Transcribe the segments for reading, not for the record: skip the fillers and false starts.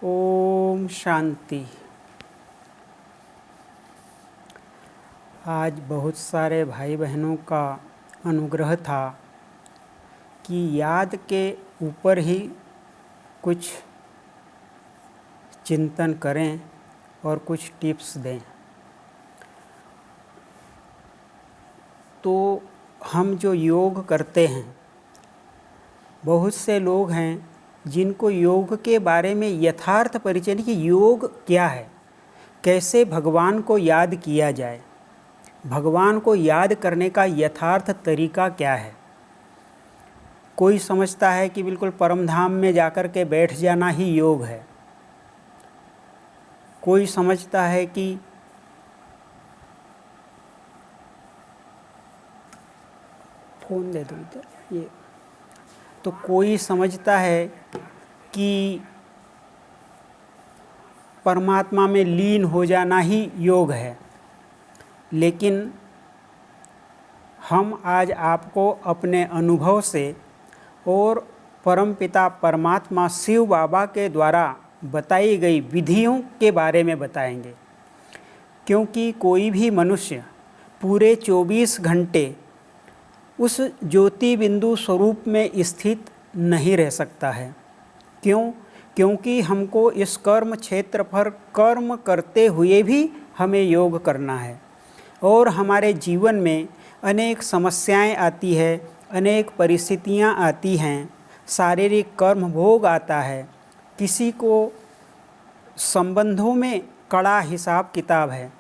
ओम शांति। आज बहुत सारे भाई बहनों का अनुग्रह था कि याद के ऊपर ही कुछ चिंतन करें और कुछ टिप्स दें। तो हम जो योग करते हैं, बहुत से लोग हैं जिनको योग के बारे में यथार्थ परिचय नहीं कि योग क्या है, कैसे भगवान को याद किया जाए, भगवान को याद करने का यथार्थ तरीका क्या है। कोई समझता है कि बिल्कुल परम धाम में जाकर के बैठ जाना ही योग है। कोई समझता है कि फ़ोन दे दो इधर ये, तो कोई समझता है कि परमात्मा में लीन हो जाना ही योग है। लेकिन हम आज आपको अपने अनुभव से और परमपिता परमात्मा शिव बाबा के द्वारा बताई गई विधियों के बारे में बताएंगे। क्योंकि कोई भी मनुष्य पूरे 24 घंटे उस ज्योति बिंदु स्वरूप में स्थित नहीं रह सकता है। क्यों? क्योंकि हमको इस कर्म क्षेत्र पर कर्म करते हुए भी हमें योग करना है और हमारे जीवन में अनेक समस्याएं आती है, अनेक परिस्थितियां आती हैं, शारीरिक कर्म भोग आता है, किसी को संबंधों में कड़ा हिसाब किताब है।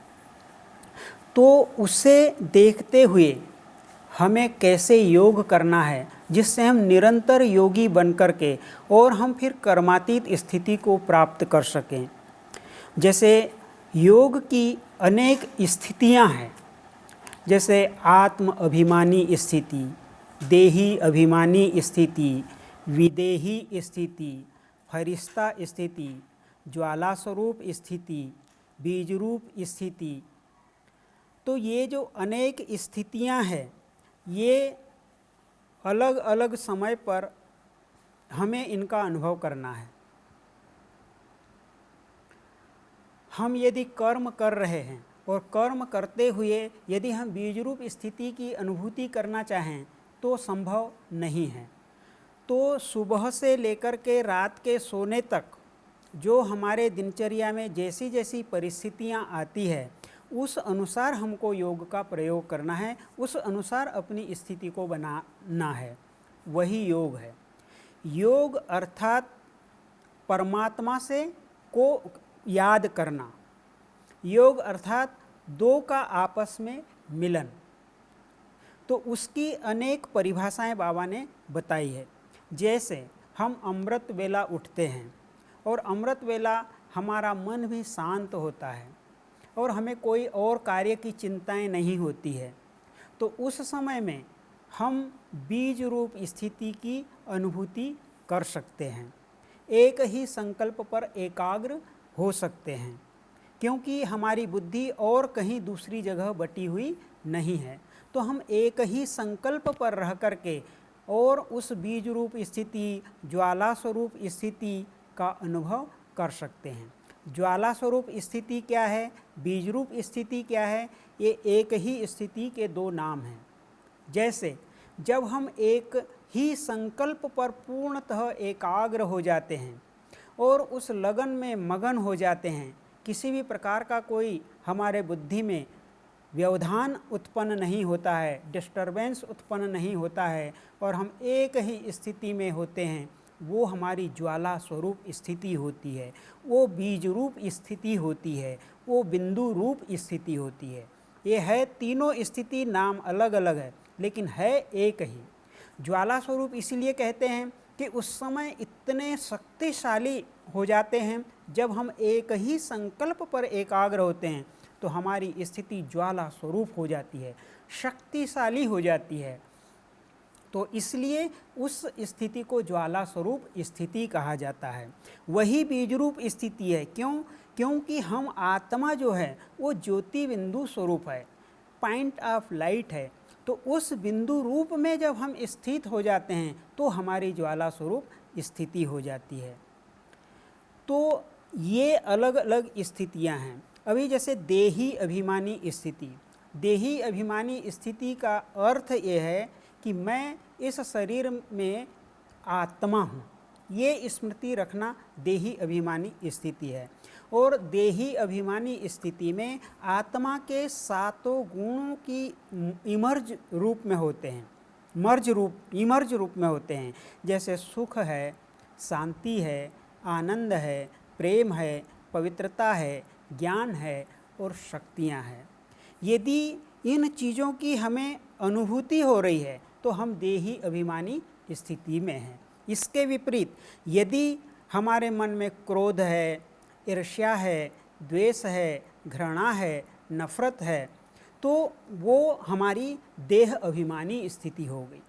तो उसे देखते हुए हमें कैसे योग करना है जिससे हम निरंतर योगी बन कर के और हम फिर कर्मातीत स्थिति को प्राप्त कर सकें। जैसे योग की अनेक स्थितियां हैं, जैसे आत्म अभिमानी स्थिति, देही अभिमानी स्थिति, विदेही स्थिति, फरिश्ता स्थिति, ज्वाला स्वरूप स्थिति, बीजरूप स्थिति। तो ये जो अनेक स्थितियां हैं, ये अलग अलग समय पर हमें इनका अनुभव करना है। हम यदि कर्म कर रहे हैं और कर्म करते हुए यदि हम बीजरूप स्थिति की अनुभूति करना चाहें तो संभव नहीं है। तो सुबह से लेकर के रात के सोने तक जो हमारे दिनचर्या में जैसी जैसी परिस्थितियां आती है, उस अनुसार हमको योग का प्रयोग करना है, उस अनुसार अपनी स्थिति को बनाना है। वही योग है। योग अर्थात परमात्मा से को याद करना। योग अर्थात दो का आपस में मिलन। तो उसकी अनेक परिभाषाएं बाबा ने बताई है। जैसे हम अमृत वेला उठते हैं और अमृत वेला हमारा मन भी शांत होता है और हमें कोई और कार्य की चिंताएं नहीं होती है। तो उस समय में हम बीज रूप स्थिति की अनुभूति कर सकते हैं, एक ही संकल्प पर एकाग्र हो सकते हैं, क्योंकि हमारी बुद्धि और कहीं दूसरी जगह बटी हुई नहीं है। तो हम एक ही संकल्प पर रह करके और उस बीज रूप स्थिति, ज्वाला स्वरूप स्थिति का अनुभव कर सकते हैं। ज्वाला स्वरूप स्थिति क्या है, बीज रूप स्थिति क्या है, ये एक ही स्थिति के दो नाम हैं। जैसे जब हम एक ही संकल्प पर पूर्णतः एकाग्र हो जाते हैं और उस लगन में मगन हो जाते हैं, किसी भी प्रकार का कोई हमारे बुद्धि में व्यवधान उत्पन्न नहीं होता है, डिस्टर्बेंस उत्पन्न नहीं होता है और हम एक ही स्थिति में होते हैं, वो हमारी ज्वाला स्वरूप स्थिति होती है, वो बीज रूप स्थिति होती है, वो बिंदु रूप स्थिति होती है। ये है तीनों स्थिति, नाम अलग अलग है लेकिन है एक ही। ज्वाला स्वरूप इसीलिए कहते हैं कि उस समय इतने शक्तिशाली हो जाते हैं, जब हम एक ही संकल्प पर एकाग्र होते हैं तो हमारी स्थिति ज्वाला स्वरूप हो जाती है, शक्तिशाली हो जाती है। तो इसलिए उस स्थिति को ज्वाला स्वरूप स्थिति कहा जाता है। वही बीजरूप स्थिति है। क्यों? क्योंकि हम आत्मा जो है वो ज्योति बिंदु स्वरूप है, पॉइंट ऑफ लाइट है। तो उस बिंदु रूप में जब हम स्थित हो जाते हैं तो हमारी ज्वाला स्वरूप स्थिति हो जाती है। तो ये अलग अलग स्थितियां हैं। अभी जैसे देही अभिमानी स्थिति, देही अभिमानी स्थिति का अर्थ ये है कि मैं इस शरीर में आत्मा हूँ, ये स्मृति रखना देही अभिमानी स्थिति है। और देही अभिमानी स्थिति में आत्मा के सातों गुणों की इमर्ज रूप में होते हैं, इमर्ज रूप में होते हैं। जैसे सुख है, शांति है, आनंद है, प्रेम है, पवित्रता है, ज्ञान है और शक्तियाँ हैं। यदि इन चीज़ों की हमें अनुभूति हो रही है तो हम देही अभिमानी स्थिति में हैं। इसके विपरीत यदि हमारे मन में क्रोध है, ईर्ष्या है, द्वेष है, घृणा है, नफरत है, तो वो हमारी देह अभिमानी स्थिति हो गई।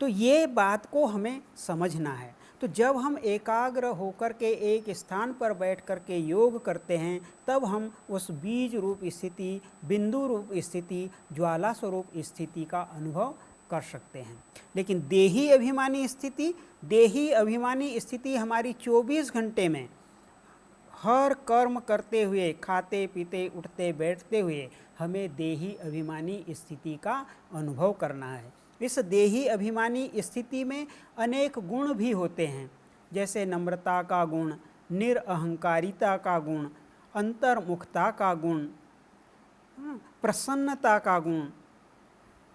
तो ये बात को हमें समझना है। तो जब हम एकाग्र होकर के एक स्थान पर बैठ कर के योग करते हैं, तब हम उस बीज रूप स्थिति, बिंदु रूप स्थिति, ज्वाला स्वरूप स्थिति का अनुभव कर सकते हैं। लेकिन देही अभिमानी स्थिति हमारी 24 घंटे में हर कर्म करते हुए, खाते पीते उठते बैठते हुए हमें देही अभिमानी स्थिति का अनुभव करना है। इस देही अभिमानी स्थिति में अनेक गुण भी होते हैं, जैसे नम्रता का गुण, निरअहंकारिता का गुण, अंतर्मुखता का गुण, प्रसन्नता का गुण।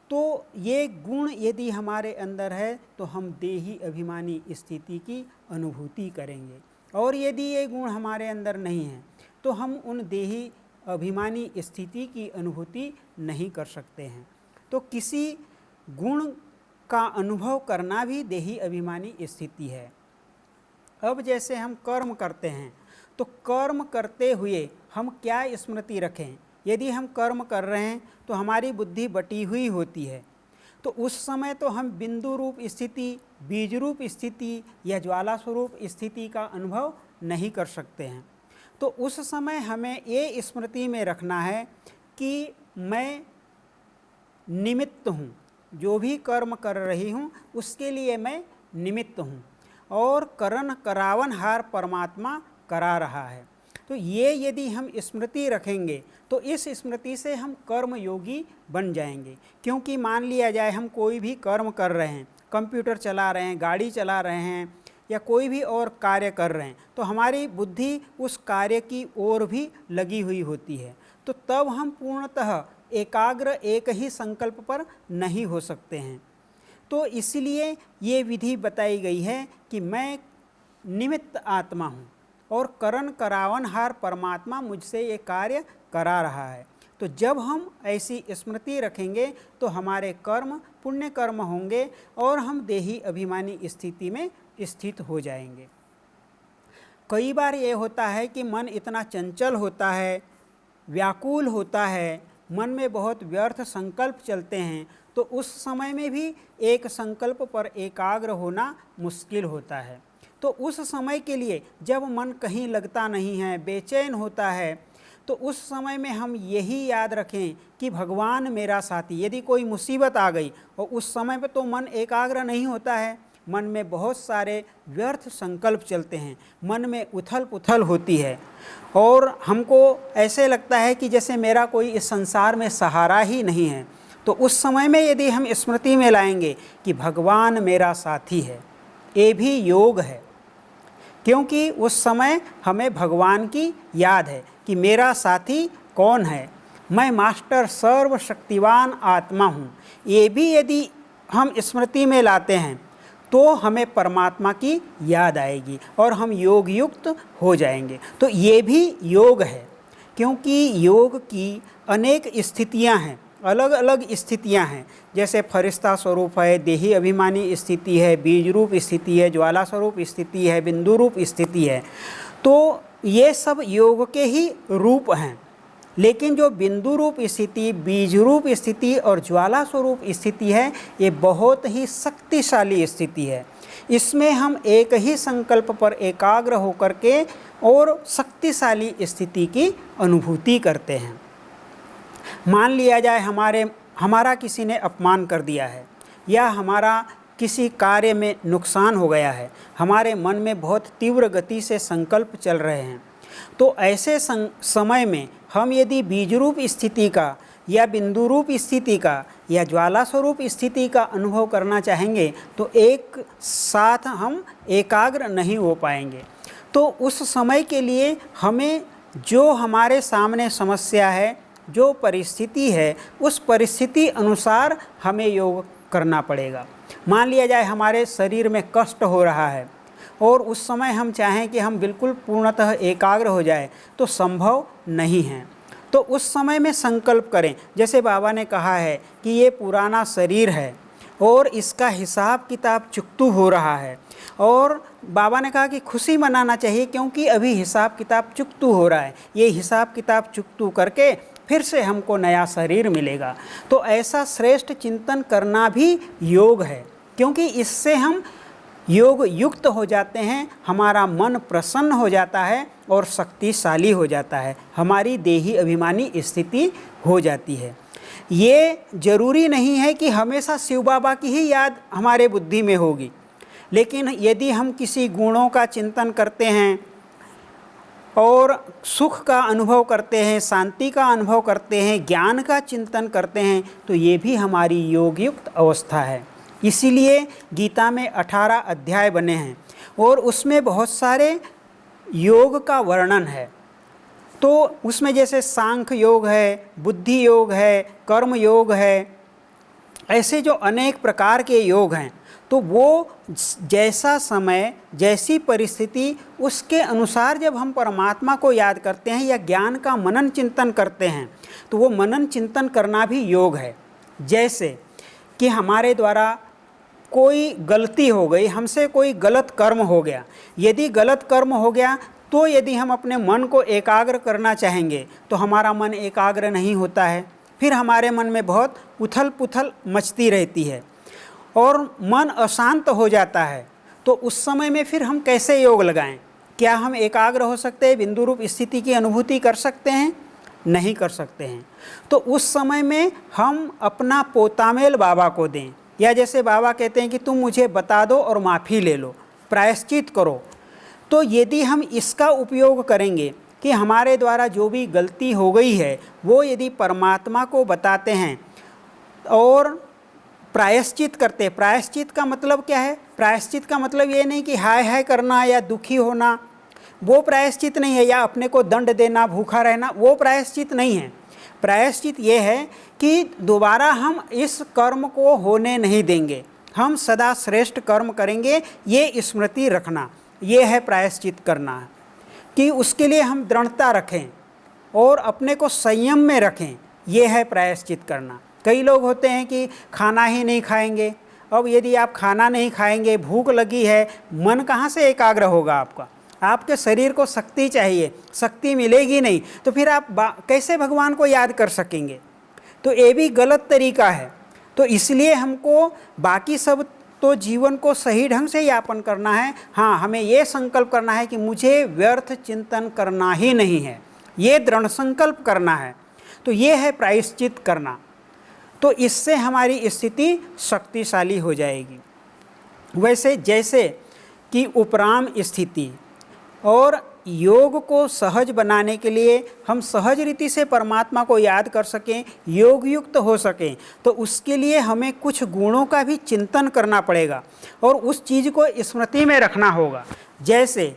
तो ये गुण यदि हमारे अंदर है तो हम देही अभिमानी स्थिति की अनुभूति करेंगे, और यदि ये गुण हमारे अंदर नहीं है तो हम उन देही अभिमानी स्थिति की अनुभूति नहीं कर सकते हैं। तो किसी गुण का अनुभव करना भी देही अभिमानी स्थिति है। अब जैसे हम कर्म करते हैं तो कर्म करते हुए हम क्या स्मृति रखें? यदि हम कर्म कर रहे हैं तो हमारी बुद्धि बटी हुई होती है, तो उस समय तो हम बिंदु रूप स्थिति, बीज रूप स्थिति या ज्वाला स्वरूप स्थिति का अनुभव नहीं कर सकते हैं। तो उस समय हमें ये स्मृति में रखना है कि मैं निमित्त हूँ, जो भी कर्म कर रही हूँ उसके लिए मैं निमित्त हूँ, और करन करावनहार परमात्मा करा रहा है। तो ये यदि हम स्मृति रखेंगे तो इस स्मृति से हम कर्म योगी बन जाएंगे। क्योंकि मान लिया जाए हम कोई भी कर्म कर रहे हैं, कंप्यूटर चला रहे हैं, गाड़ी चला रहे हैं या कोई भी और कार्य कर रहे हैं, तो हमारी बुद्धि उस कार्य की ओर भी लगी हुई होती है। तो तब हम पूर्णतः एकाग्र एक ही संकल्प पर नहीं हो सकते हैं। तो इसलिए ये विधि बताई गई है कि मैं निमित्त आत्मा हूँ और करन करावनहार परमात्मा मुझसे ये कार्य करा रहा है। तो जब हम ऐसी स्मृति रखेंगे तो हमारे कर्म पुण्य कर्म होंगे और हम देही अभिमानी स्थिति में स्थित हो जाएंगे। कई बार ये होता है कि मन इतना चंचल होता है, व्याकुल होता है, मन में बहुत व्यर्थ संकल्प चलते हैं, तो उस समय में भी एक संकल्प पर एकाग्र होना मुश्किल होता है। तो उस समय के लिए जब मन कहीं लगता नहीं है, बेचैन होता है, तो उस समय में हम यही याद रखें कि भगवान मेरा साथी। यदि कोई मुसीबत आ गई और उस समय पे तो मन एकाग्र नहीं होता है, मन में बहुत सारे व्यर्थ संकल्प चलते हैं, मन में उथल पुथल होती है और हमको ऐसे लगता है कि जैसे मेरा कोई इस संसार में सहारा ही नहीं है। तो उस समय में यदि हम स्मृति में लाएंगे कि भगवान मेरा साथी है, ये भी योग है। क्योंकि उस समय हमें भगवान की याद है कि मेरा साथी कौन है, मैं मास्टर सर्वशक्तिवान आत्मा हूँ। ये भी यदि हम स्मृति में लाते हैं तो हमें परमात्मा की याद आएगी और हम योग युक्त हो जाएंगे। तो ये भी योग है, क्योंकि योग की अनेक स्थितियाँ हैं, अलग अलग स्थितियाँ हैं। जैसे फरिश्ता स्वरूप है, देही अभिमानी स्थिति है, बीज रूप स्थिति है, ज्वाला स्वरूप स्थिति है, बिंदु रूप स्थिति है। तो ये सब योग के ही रूप हैं। लेकिन जो बिंदु रूप स्थिति, बीज रूप स्थिति और ज्वाला स्वरूप स्थिति है, ये बहुत ही शक्तिशाली स्थिति है। इसमें हम एक ही संकल्प पर एकाग्र होकर के और शक्तिशाली स्थिति की अनुभूति करते हैं। मान लिया जाए हमारा किसी ने अपमान कर दिया है या हमारा किसी कार्य में नुकसान हो गया है, हमारे मन में बहुत तीव्र गति से संकल्प चल रहे हैं, तो ऐसे समय में हम यदि बीज रूप स्थिति का या बिंदु रूप स्थिति का या ज्वाला स्वरूप स्थिति का अनुभव करना चाहेंगे तो एक साथ हम एकाग्र नहीं हो पाएंगे। तो उस समय के लिए हमें जो हमारे सामने समस्या है, जो परिस्थिति है, उस परिस्थिति अनुसार हमें योग करना पड़ेगा। मान लिया जाए हमारे शरीर में कष्ट हो रहा है और उस समय हम चाहें कि हम बिल्कुल पूर्णतः एकाग्र हो जाए तो संभव नहीं है। तो उस समय में संकल्प करें, जैसे बाबा ने कहा है कि ये पुराना शरीर है और इसका हिसाब किताब चुकतू हो रहा है, और बाबा ने कहा कि खुशी मनाना चाहिए क्योंकि अभी हिसाब किताब चुकतू हो रहा है, ये हिसाब किताब चुकतू करके फिर से हमको नया शरीर मिलेगा। तो ऐसा श्रेष्ठ चिंतन करना भी योग है, क्योंकि इससे हम योग युक्त हो जाते हैं, हमारा मन प्रसन्न हो जाता है और शक्तिशाली हो जाता है, हमारी देही अभिमानी स्थिति हो जाती है। ये जरूरी नहीं है कि हमेशा शिव बाबा की ही याद हमारे बुद्धि में होगी, लेकिन यदि हम किसी गुणों का चिंतन करते हैं और सुख का अनुभव करते हैं, शांति का अनुभव करते हैं, ज्ञान का चिंतन करते हैं, तो ये भी हमारी योगयुक्त अवस्था है। इसीलिए गीता में 18 अध्याय बने हैं और उसमें बहुत सारे योग का वर्णन है। तो उसमें जैसे सांख्य योग है, बुद्धि योग है, कर्म योग है, ऐसे जो अनेक प्रकार के योग हैं, तो वो जैसा समय, जैसी परिस्थिति, उसके अनुसार जब हम परमात्मा को याद करते हैं या ज्ञान का मनन चिंतन करते हैं, तो वो मनन चिंतन करना भी योग है। जैसे कि हमारे द्वारा कोई गलती हो गई, हमसे कोई गलत कर्म हो गया, यदि गलत कर्म हो गया तो यदि हम अपने मन को एकाग्र करना चाहेंगे तो हमारा मन एकाग्र नहीं होता है, फिर हमारे मन में बहुत उथल पुथल मचती रहती है और मन अशांत हो जाता है। तो उस समय में फिर हम कैसे योग लगाएं? क्या हम एकाग्र हो सकते हैं, बिंदु रूप स्थिति की अनुभूति कर सकते हैं? नहीं कर सकते हैं। तो उस समय में हम अपना पोतामेल बाबा को दें, या जैसे बाबा कहते हैं कि तुम मुझे बता दो और माफ़ी ले लो, प्रायश्चित करो। तो यदि हम इसका उपयोग करेंगे कि हमारे द्वारा जो भी गलती हो गई है वो यदि परमात्मा को बताते हैं और प्रायश्चित करते हैं। प्रायश्चित का मतलब क्या है? प्रायश्चित का मतलब ये नहीं कि हाय हाय करना या दुखी होना, वो प्रायश्चित नहीं है, या अपने को दंड देना, भूखा रहना, वो प्रायश्चित नहीं है। प्रायश्चित ये है कि दोबारा हम इस कर्म को होने नहीं देंगे, हम सदा श्रेष्ठ कर्म करेंगे, ये स्मृति रखना, ये है प्रायश्चित करना। कि उसके लिए हम दृढ़ता रखें और अपने को संयम में रखें, ये है प्रायश्चित करना। कई लोग होते हैं कि खाना ही नहीं खाएंगे। अब यदि आप खाना नहीं खाएंगे, भूख लगी है, मन कहाँ से एकाग्र होगा आपका? आपके शरीर को शक्ति चाहिए, शक्ति मिलेगी नहीं तो फिर आप कैसे भगवान को याद कर सकेंगे? तो ये भी गलत तरीका है। तो इसलिए हमको बाकी सब तो जीवन को सही ढंग से यापन करना है। हाँ, हमें ये संकल्प करना है कि मुझे व्यर्थ चिंतन करना ही नहीं है, ये दृढ़ संकल्प करना है। तो ये है प्रायश्चित करना। तो इससे हमारी स्थिति शक्तिशाली हो जाएगी। वैसे जैसे कि उपराम स्थिति और योग को सहज बनाने के लिए हम सहज रीति से परमात्मा को याद कर सकें, योग युक्त हो सकें, तो उसके लिए हमें कुछ गुणों का भी चिंतन करना पड़ेगा और उस चीज़ को स्मृति में रखना होगा। जैसे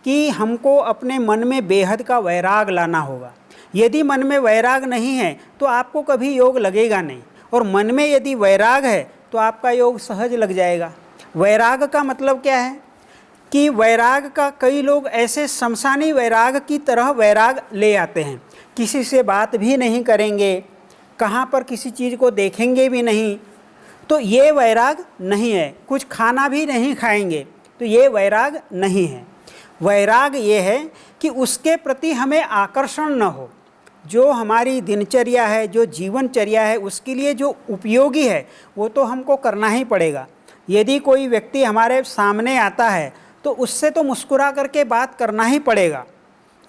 कि हमको अपने मन में बेहद का वैराग लाना होगा। यदि मन में वैराग नहीं है तो आपको कभी योग लगेगा नहीं, और मन में यदि वैराग है तो आपका योग सहज लग जाएगा। वैराग का मतलब क्या है कि वैराग का कई लोग ऐसे शमशानी वैराग की तरह वैराग ले आते हैं, किसी से बात भी नहीं करेंगे, कहाँ पर किसी चीज़ को देखेंगे भी नहीं, तो ये वैराग नहीं है। कुछ खाना भी नहीं खाएंगे तो ये वैराग नहीं है। वैराग ये है कि उसके प्रति हमें आकर्षण न हो। जो हमारी दिनचर्या है, जो जीवनचर्या है, उसके लिए जो उपयोगी है वो तो हमको करना ही पड़ेगा। यदि कोई व्यक्ति हमारे सामने आता है तो उससे तो मुस्कुरा करके बात करना ही पड़ेगा,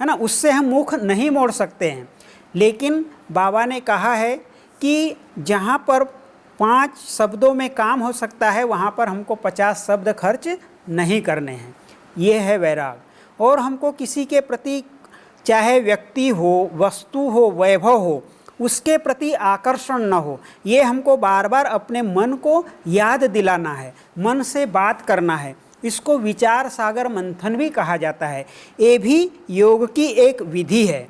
है ना, उससे हम मुख नहीं मोड़ सकते हैं। लेकिन बाबा ने कहा है कि जहाँ पर 5 शब्दों में काम हो सकता है, वहाँ पर हमको 50 शब्द खर्च नहीं करने हैं। ये है वैराग। और हमको किसी के प्रति, चाहे व्यक्ति हो, वस्तु हो, वैभव हो, उसके प्रति आकर्षण न हो। ये हमको बार बार अपने मन को याद दिलाना है, मन से बात करना है। इसको विचार सागर मंथन भी कहा जाता है। ये भी योग की एक विधि है।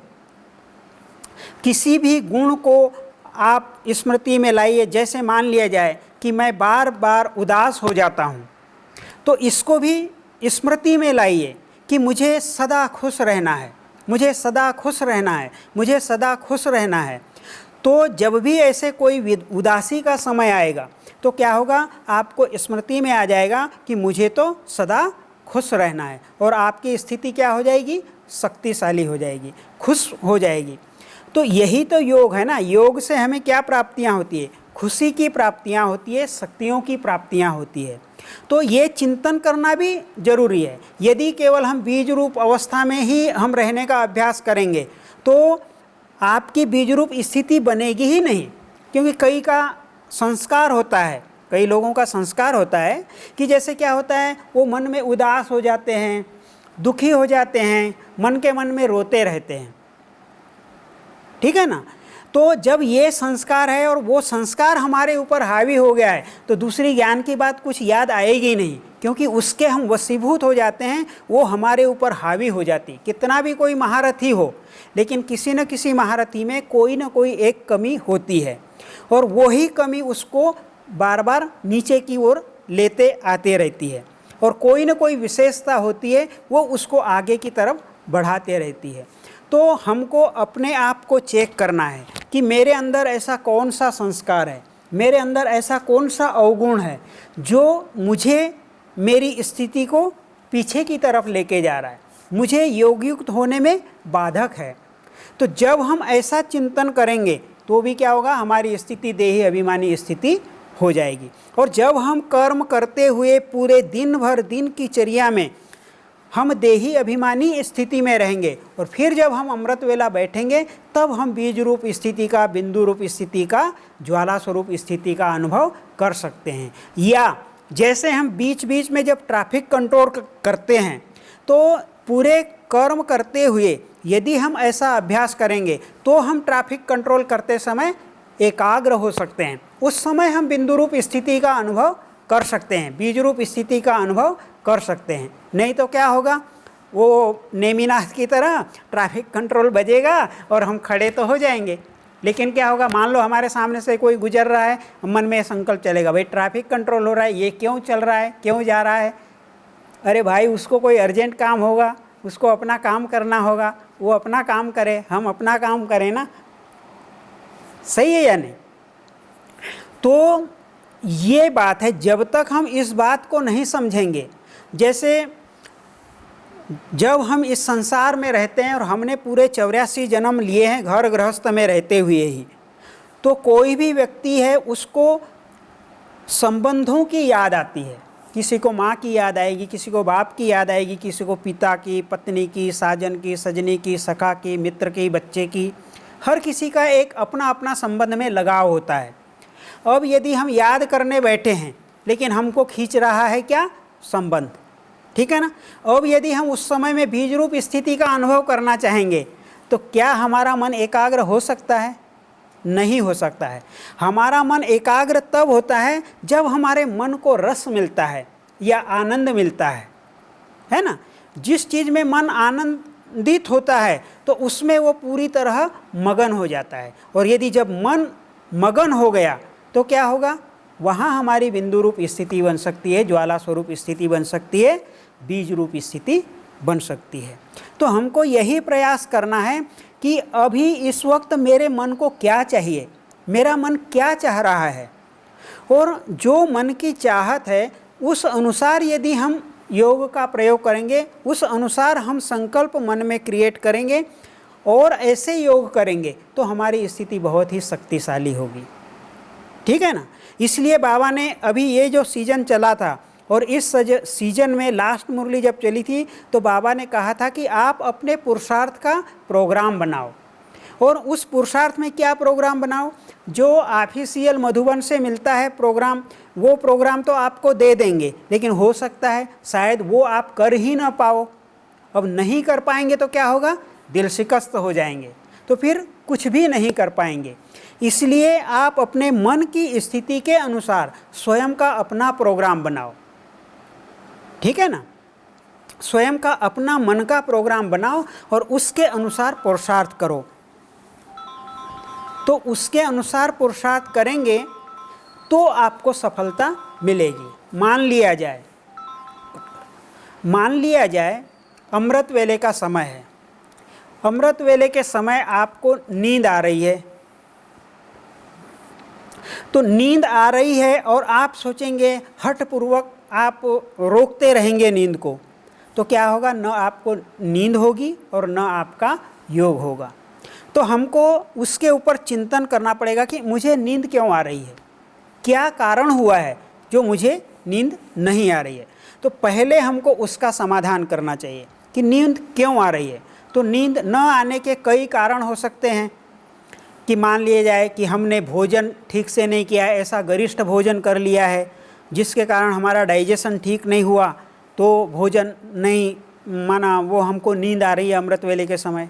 किसी भी गुण को आप स्मृति में लाइए। जैसे मान लिया जाए कि मैं बार बार उदास हो जाता हूँ, तो इसको भी स्मृति में लाइए कि मुझे सदा खुश रहना है, मुझे सदा खुश रहना है, मुझे सदा खुश रहना है। तो जब भी ऐसे कोई उदासी का समय आएगा तो क्या होगा, आपको स्मृति में आ जाएगा कि मुझे तो सदा खुश रहना है, और आपकी स्थिति क्या हो जाएगी, शक्तिशाली हो जाएगी, खुश हो जाएगी। तो यही तो योग है ना। योग से हमें क्या प्राप्तियां होती है, खुशी की प्राप्तियां होती है, शक्तियों की प्राप्तियां होती है। तो ये चिंतन करना भी जरूरी है। यदि केवल हम बीज रूप अवस्था में ही हम रहने का अभ्यास करेंगे तो आपकी बीज रूप स्थिति बनेगी ही नहीं। क्योंकि कई का संस्कार होता है, कई लोगों का संस्कार होता है कि जैसे क्या होता है, वो मन में उदास हो जाते हैं, दुखी हो जाते हैं, मन के मन में रोते रहते हैं, ठीक है ना। तो जब ये संस्कार है और वो संस्कार हमारे ऊपर हावी हो गया है तो दूसरी ज्ञान की बात कुछ याद आएगी नहीं, क्योंकि उसके हम वशीभूत हो जाते हैं, वो हमारे ऊपर हावी हो जाती। कितना भी कोई महारथी हो, लेकिन किसी न किसी महारथी में कोई न कोई एक कमी होती है, और वही कमी उसको बार बार नीचे की ओर लेते आते रहती है, और कोई न कोई विशेषता होती है, वो उसको आगे की तरफ बढ़ाते रहती है। तो हमको अपने आप को चेक करना है कि मेरे अंदर ऐसा कौन सा संस्कार है, मेरे अंदर ऐसा कौन सा अवगुण है जो मुझे मेरी स्थिति को पीछे की तरफ लेके जा रहा है, मुझे योगयुक्त होने में बाधक है। तो जब हम ऐसा चिंतन करेंगे तो भी क्या होगा, हमारी स्थिति देही अभिमानी स्थिति हो जाएगी। और जब हम कर्म करते हुए पूरे दिन भर दिन की चर्या में हम देही अभिमानी स्थिति में रहेंगे, और फिर जब हम अमृत वेला बैठेंगे तब हम बीज रूप स्थिति का, बिंदु रूप स्थिति का, ज्वाला स्वरूप स्थिति का अनुभव कर सकते हैं। या जैसे हम बीच बीच में जब ट्रैफिक कंट्रोल करते हैं तो पूरे कर्म करते हुए यदि हम ऐसा अभ्यास करेंगे तो हम ट्रैफिक कंट्रोल करते समय एकाग्र हो सकते हैं। उस समय हम बिंदु रूप स्थिति का अनुभव कर सकते हैं, बीज रूप स्थिति का अनुभव कर सकते हैं। नहीं तो क्या होगा, वो नेमिनाथ की तरह ट्रैफिक कंट्रोल बजेगा और हम खड़े तो हो जाएंगे, लेकिन क्या होगा, मान लो हमारे सामने से कोई गुजर रहा है, मन में संकल्प चलेगा, भाई ट्रैफिक कंट्रोल हो रहा है, ये क्यों चल रहा है, क्यों जा रहा है। अरे भाई, उसको कोई अर्जेंट काम होगा, उसको अपना काम करना होगा, वो अपना काम करे, हम अपना काम करें ना। सही है या नहीं। तो ये बात है, जब तक हम इस बात को नहीं समझेंगे, जैसे जब हम इस संसार में रहते हैं और हमने पूरे 84 जन्म लिए हैं घर गृहस्थ में रहते हुए ही, तो कोई भी व्यक्ति है उसको संबंधों की याद आती है। किसी को माँ की याद आएगी, किसी को बाप की याद आएगी, किसी को पिता की, पत्नी की, साजन की, सजनी की, सखा की, मित्र की, बच्चे की। हर किसी का एक अपना अपना संबंध में लगाव होता है। अब यदि हम याद करने बैठे हैं लेकिन हमको खींच रहा है क्या, संबंध, ठीक है ना। अब यदि हम उस समय में बीज रूप स्थिति का अनुभव करना चाहेंगे तो क्या हमारा मन एकाग्र हो सकता है? नहीं हो सकता है। हमारा मन एकाग्र तब होता है जब हमारे मन को रस मिलता है या आनंद मिलता है ना। जिस चीज़ में मन आनंदित होता है तो उसमें वो पूरी तरह मगन हो जाता है, और यदि जब मन मगन हो गया तो क्या होगा, वहाँ हमारी बिंदु रूप स्थिति बन सकती है, ज्वाला स्वरूप स्थिति बन सकती है, बीज रूप स्थिति बन सकती है। तो हमको यही प्रयास करना है कि अभी इस वक्त मेरे मन को क्या चाहिए, मेरा मन क्या चाह रहा है, और जो मन की चाहत है उस अनुसार यदि हम योग का प्रयोग करेंगे, उस अनुसार हम संकल्प मन में क्रिएट करेंगे और ऐसे योग करेंगे तो हमारी स्थिति बहुत ही शक्तिशाली होगी, ठीक है ना। इसलिए बाबा ने अभी ये जो सीजन चला था, और इस सीजन में लास्ट मुरली जब चली थी तो बाबा ने कहा था कि आप अपने पुरुषार्थ का प्रोग्राम बनाओ, और उस पुरुषार्थ में क्या प्रोग्राम बनाओ, जो ऑफिशियल मधुबन से मिलता है प्रोग्राम, वो प्रोग्राम तो आपको दे देंगे, लेकिन हो सकता है शायद वो आप कर ही ना पाओ। अब नहीं कर पाएंगे तो क्या होगा, दिल शिकस्त हो जाएंगे, तो फिर कुछ भी नहीं कर पाएंगे। इसलिए आप अपने मन की स्थिति के अनुसार स्वयं का अपना प्रोग्राम बनाओ, ठीक है ना। स्वयं का अपना मन का प्रोग्राम बनाओ और उसके अनुसार पुरुषार्थ करो। तो उसके अनुसार पुरुषार्थ करेंगे तो आपको सफलता मिलेगी। मान लिया जाए अमृत वेले का समय है, अमृत वेले के समय आपको नींद आ रही है। तो नींद आ रही है और आप सोचेंगे, हठपूर्वक आप रोकते रहेंगे नींद को, तो क्या होगा, न आपको नींद होगी और न आपका योग होगा। तो हमको उसके ऊपर चिंतन करना पड़ेगा कि मुझे नींद क्यों आ रही है, क्या कारण हुआ है जो मुझे नींद नहीं आ रही है। तो पहले हमको उसका समाधान करना चाहिए कि नींद क्यों आ रही है। तो नींद न आने के कई कारण हो सकते हैं कि मान लिया जाए कि हमने भोजन ठीक से नहीं किया है, ऐसा गरिष्ठ भोजन कर लिया है जिसके कारण हमारा डाइजेशन ठीक नहीं हुआ, तो भोजन नहीं माना, वो हमको नींद आ रही है अमृत वेले के समय।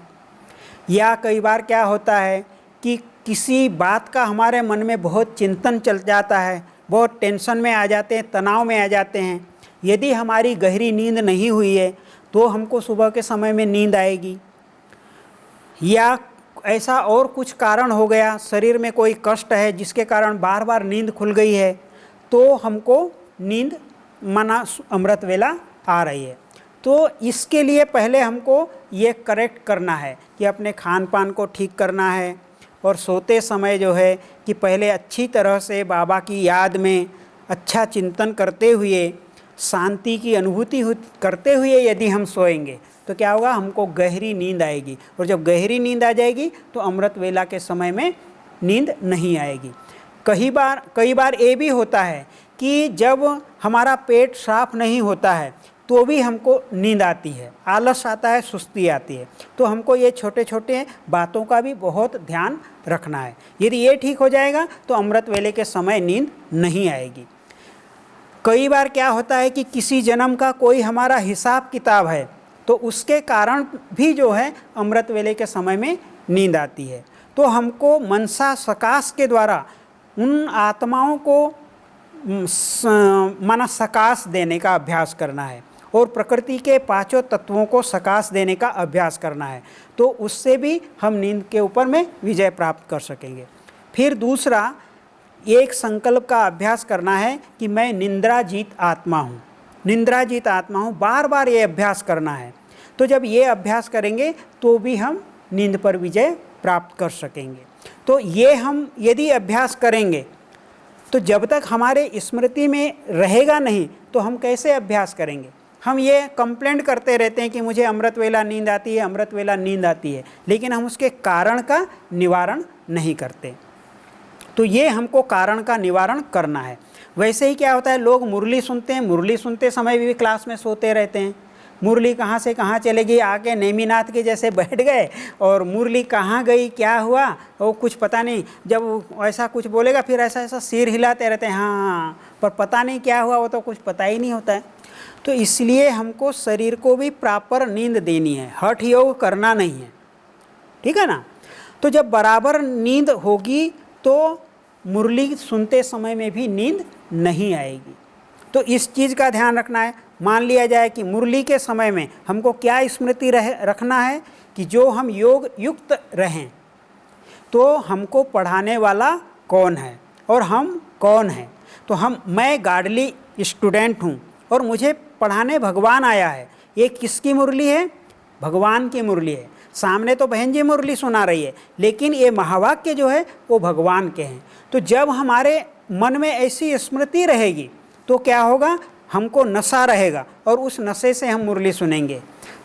या कई बार क्या होता है कि किसी बात का हमारे मन में बहुत चिंतन चल जाता है, बहुत टेंशन में आ जाते हैं, तनाव में आ जाते हैं। यदि हमारी गहरी नींद नहीं हुई है तो हमको सुबह के समय में नींद आएगी। या ऐसा और कुछ कारण हो गया, शरीर में कोई कष्ट है जिसके कारण बार बार नींद खुल गई है, तो हमको नींद माना अमृत वेला आ रही है। तो इसके लिए पहले हमको ये करेक्ट करना है कि अपने खान पान को ठीक करना है, और सोते समय जो है कि पहले अच्छी तरह से बाबा की याद में अच्छा चिंतन करते हुए, शांति की अनुभूति करते हुए यदि हम सोएंगे तो क्या होगा, हमको गहरी नींद आएगी। और जब गहरी नींद आ जाएगी तो अमृत वेला के समय में नींद नहीं आएगी। कई बार ये भी होता है कि जब हमारा पेट साफ नहीं होता है तो भी हमको नींद आती है, आलस आता है, सुस्ती आती है। तो हमको ये छोटे छोटे बातों का भी बहुत ध्यान रखना है। यदि ये ठीक हो जाएगा तो अमृत वेले के समय नींद नहीं आएगी। कई बार क्या होता है कि किसी जन्म का कोई हमारा हिसाब किताब है, तो उसके कारण भी जो है अमृत वेले के समय में नींद आती है। तो हमको मनसा सकाश के द्वारा उन आत्माओं को माना सकाश देने का अभ्यास करना है, और प्रकृति के पांचों तत्वों को सकाश देने का अभ्यास करना है। तो उससे भी हम नींद के ऊपर में विजय प्राप्त कर सकेंगे। फिर दूसरा, एक संकल्प का अभ्यास करना है कि मैं निंद्राजीत आत्मा हूँ, निंद्राजीत आत्मा हूँ, बार बार ये अभ्यास करना है। तो जब ये अभ्यास करेंगे तो भी हम नींद पर विजय प्राप्त कर सकेंगे। तो ये हम यदि अभ्यास करेंगे तो जब तक हमारे स्मृति में रहेगा नहीं तो हम कैसे अभ्यास करेंगे। हम ये कंप्लेंट करते रहते हैं कि मुझे अमृत वेला नींद आती है, अमृत वेला नींद आती है, लेकिन हम उसके कारण का निवारण नहीं करते। तो ये हमको कारण का निवारण करना है। वैसे ही क्या होता है, लोग मुरली सुनते हैं, मुरली सुनते समय भी क्लास में सोते रहते हैं। मुरली कहाँ से कहाँ चले गई, आके नेमिनाथ के जैसे बैठ गए, और मुरली कहाँ गई, क्या हुआ, वो कुछ पता नहीं। जब ऐसा कुछ बोलेगा फिर ऐसा ऐसा सिर हिलाते रहते हैं, हाँ, पर पता नहीं क्या हुआ, वो तो कुछ पता ही नहीं होता है। तो इसलिए हमको शरीर को भी प्रॉपर नींद देनी है, हठ योग करना नहीं है, ठीक है ना। तो जब बराबर नींद होगी तो मुरली सुनते समय में भी नींद नहीं आएगी। तो इस चीज़ का ध्यान रखना है। मान लिया जाए कि मुरली के समय में हमको क्या स्मृति रखना है कि जो हम योग युक्त रहें, तो हमको पढ़ाने वाला कौन है और हम कौन हैं। तो मैं गार्डली स्टूडेंट हूँ और मुझे पढ़ाने भगवान आया है। ये किसकी मुरली है, भगवान की मुरली है। सामने तो बहन जी मुरली सुना रही है, लेकिन ये महावाक्य जो है वो भगवान के हैं। तो जब हमारे मन में ऐसी स्मृति रहेगी तो क्या होगा, हमको नशा रहेगा और उस नशे से हम मुरली सुनेंगे।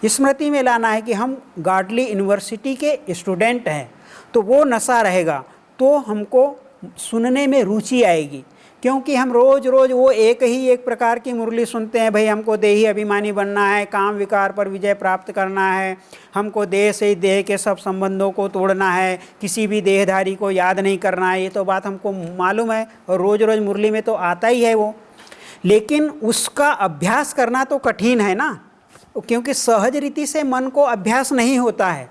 स्मृति में लाना है कि हम गार्डली यूनिवर्सिटी के स्टूडेंट हैं, तो वो नशा रहेगा तो हमको सुनने में रुचि आएगी क्योंकि हम रोज़ रोज़ वो एक प्रकार की मुरली सुनते हैं, भाई हमको देही अभिमानी बनना है, काम विकार पर विजय प्राप्त करना है, हमको देह से देह के सब संबंधों को तोड़ना है, किसी भी देहधारी को याद नहीं करना है। ये तो बात हमको मालूम है और रोज़ रोज़ मुरली में तो आता ही है वो, लेकिन उसका अभ्यास करना तो कठिन है ना, क्योंकि सहज रीति से मन को अभ्यास नहीं होता है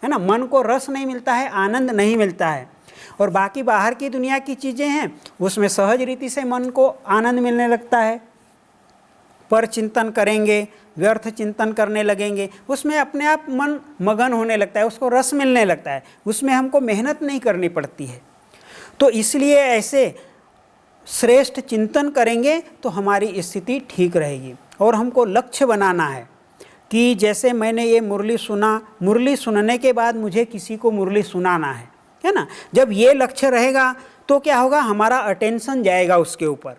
ना, मन को रस नहीं मिलता है, आनंद नहीं मिलता है। और बाकी बाहर की दुनिया की चीज़ें हैं उसमें सहज रीति से मन को आनंद मिलने लगता है। पर चिंतन करेंगे, व्यर्थ चिंतन करने लगेंगे, उसमें अपने आप मन मगन होने लगता है, उसको रस मिलने लगता है, उसमें हमको मेहनत नहीं करनी पड़ती है। तो इसलिए ऐसे श्रेष्ठ चिंतन करेंगे तो हमारी स्थिति ठीक रहेगी। और हमको लक्ष्य बनाना है कि जैसे मैंने ये मुरली सुना, मुरली सुनने के बाद मुझे किसी को मुरली सुनाना है ना। जब ये लक्ष्य रहेगा तो क्या होगा, हमारा अटेंशन जाएगा उसके ऊपर,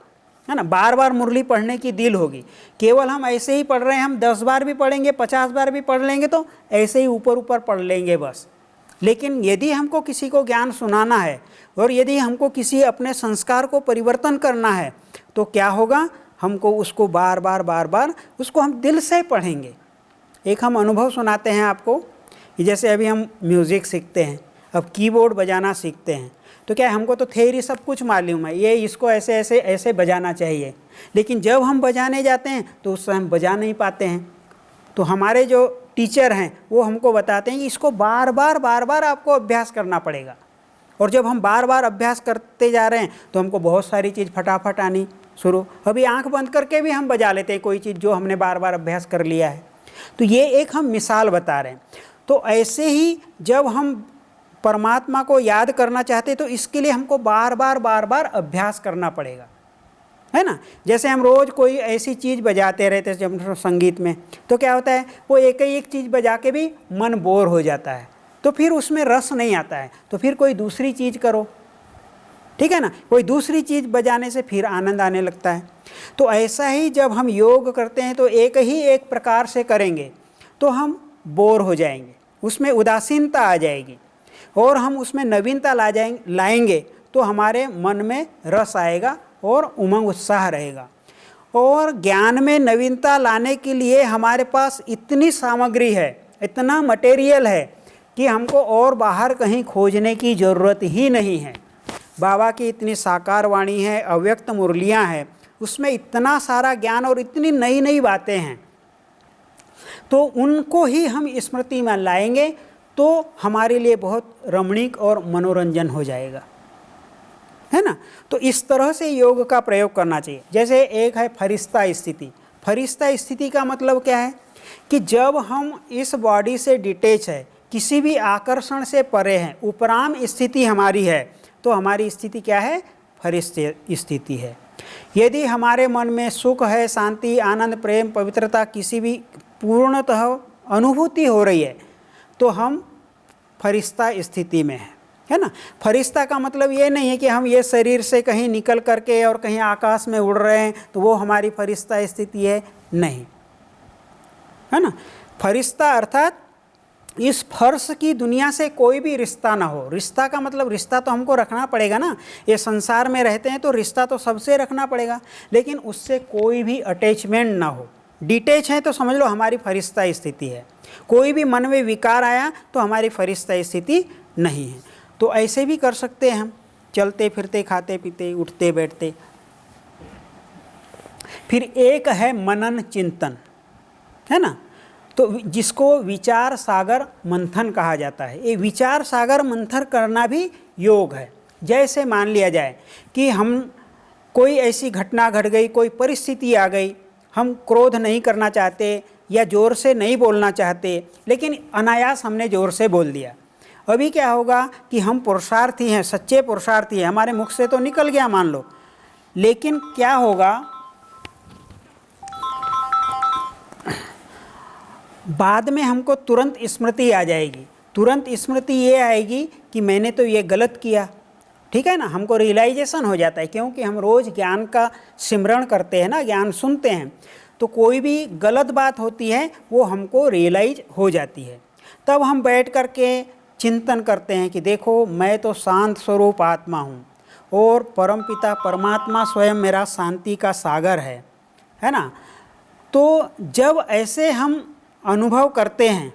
है ना। बार बार मुरली पढ़ने की दिल होगी। केवल हम ऐसे ही पढ़ रहे हैं, हम 10 बार भी पढ़ेंगे, 50 बार भी पढ़ लेंगे तो ऐसे ही ऊपर ऊपर पढ़ लेंगे बस। लेकिन यदि हमको किसी को ज्ञान सुनाना है और यदि हमको किसी अपने संस्कार को परिवर्तन करना है तो क्या होगा, हमको उसको बार बार उसको हम दिल से पढ़ेंगे। एक हम अनुभव सुनाते हैं आपको, जैसे अभी हम म्यूज़िक सीखते हैं, अब कीबोर्ड बजाना सीखते हैं, तो क्या है, हमको तो थ्योरी सब कुछ मालूम है, ये इसको ऐसे ऐसे ऐसे बजाना चाहिए, लेकिन जब हम बजाने जाते हैं तो उससे हम बजा नहीं पाते हैं। तो हमारे जो टीचर हैं वो हमको बताते हैं कि इसको बार बार आपको अभ्यास करना पड़ेगा। और जब हम बार बार अभ्यास करते जा रहे हैं तो हमको बहुत सारी चीज़ फटाफट आनी शुरू, अभी आंख बंद करके भी हम बजा लेते हैं कोई चीज़ जो हमने बार बार अभ्यास कर लिया है। तो ये एक हम मिसाल बता रहे हैं। तो ऐसे ही जब हम परमात्मा को याद करना चाहते हैं तो इसके लिए हमको बार बार अभ्यास करना पड़ेगा, है ना। जैसे हम रोज़ कोई ऐसी चीज़ बजाते रहते हैं जब संगीत में, तो क्या होता है, वो एक चीज़ बजा के भी मन बोर हो जाता है, तो फिर उसमें रस नहीं आता है, तो फिर कोई दूसरी चीज़ करो, ठीक है ना। कोई दूसरी चीज़ बजाने से फिर आनंद आने लगता है। तो ऐसा ही जब हम योग करते हैं तो एक प्रकार से करेंगे तो हम बोर हो जाएंगे, उसमें उदासीनता आ जाएगी, और हम उसमें नवीनता लाएंगे तो हमारे मन में रस आएगा और उमंग उत्साह रहेगा। और ज्ञान में नवीनता लाने के लिए हमारे पास इतनी सामग्री है, इतना मटेरियल है कि हमको और बाहर कहीं खोजने की ज़रूरत ही नहीं है। बाबा की इतनी साकार वाणी है, अव्यक्त मुरलियाँ हैं, उसमें इतना सारा ज्ञान और इतनी नई नई बातें हैं, तो उनको ही हम स्मृति में लाएंगे तो हमारे लिए बहुत रमणीक और मनोरंजन हो जाएगा, है ना। तो इस तरह से योग का प्रयोग करना चाहिए। जैसे एक है फरिश्ता स्थिति। फरिश्ता स्थिति का मतलब क्या है कि जब हम इस बॉडी से डिटेच है, किसी भी आकर्षण से परे हैं, उपराम स्थिति हमारी है, तो हमारी स्थिति क्या है, फरिश्ते स्थिति है। यदि हमारे मन में सुख है, शांति, आनंद, प्रेम, पवित्रता, किसी भी पूर्णतः अनुभूति हो रही है तो हम फरिश्ता स्थिति में है ना। फरिश्ता का मतलब ये नहीं है कि हम ये शरीर से कहीं निकल करके और कहीं आकाश में उड़ रहे हैं तो वो हमारी फरिश्ता स्थिति है, नहीं, है ना। फरिश्ता अर्थात इस फर्श की दुनिया से कोई भी रिश्ता ना हो। रिश्ता का मतलब रिश्ता तो हमको रखना पड़ेगा ना, ये संसार में रहते हैं तो रिश्ता तो सबसे रखना पड़ेगा, लेकिन उससे कोई भी अटैचमेंट ना हो। डिटेच है तो समझ लो हमारी फरिश्ता स्थिति है। कोई भी मन में विकार आया तो हमारी फरिश्ता स्थिति नहीं है। तो ऐसे भी कर सकते हैं हम, चलते फिरते, खाते पीते, उठते बैठते। फिर एक है मनन चिंतन, है ना। तो जिसको विचार सागर मंथन कहा जाता है। ये विचार सागर मंथन करना भी योग है। जैसे मान लिया जाए कि हम कोई ऐसी घटना घट गई, कोई परिस्थिति आ गई, हम क्रोध नहीं करना चाहते या ज़ोर से नहीं बोलना चाहते, लेकिन अनायास हमने ज़ोर से बोल दिया। अभी क्या होगा कि हम पुरुषार्थी हैं, सच्चे पुरुषार्थी हैं, हमारे मुख से तो निकल गया मान लो, लेकिन क्या होगा, बाद में हमको तुरंत स्मृति आ जाएगी। तुरंत स्मृति ये आएगी कि मैंने तो ये गलत किया, ठीक है ना। हमको रियलाइजेशन हो जाता है, क्योंकि हम रोज़ ज्ञान का सिमरण करते हैं ना, ज्ञान सुनते हैं, तो कोई भी गलत बात होती है वो हमको रियलाइज हो जाती है। तब हम बैठ कर के चिंतन करते हैं कि देखो मैं तो शांत स्वरूप आत्मा हूँ और परमपिता परमात्मा स्वयं मेरा शांति का सागर है ना। तो जब ऐसे हम अनुभव करते हैं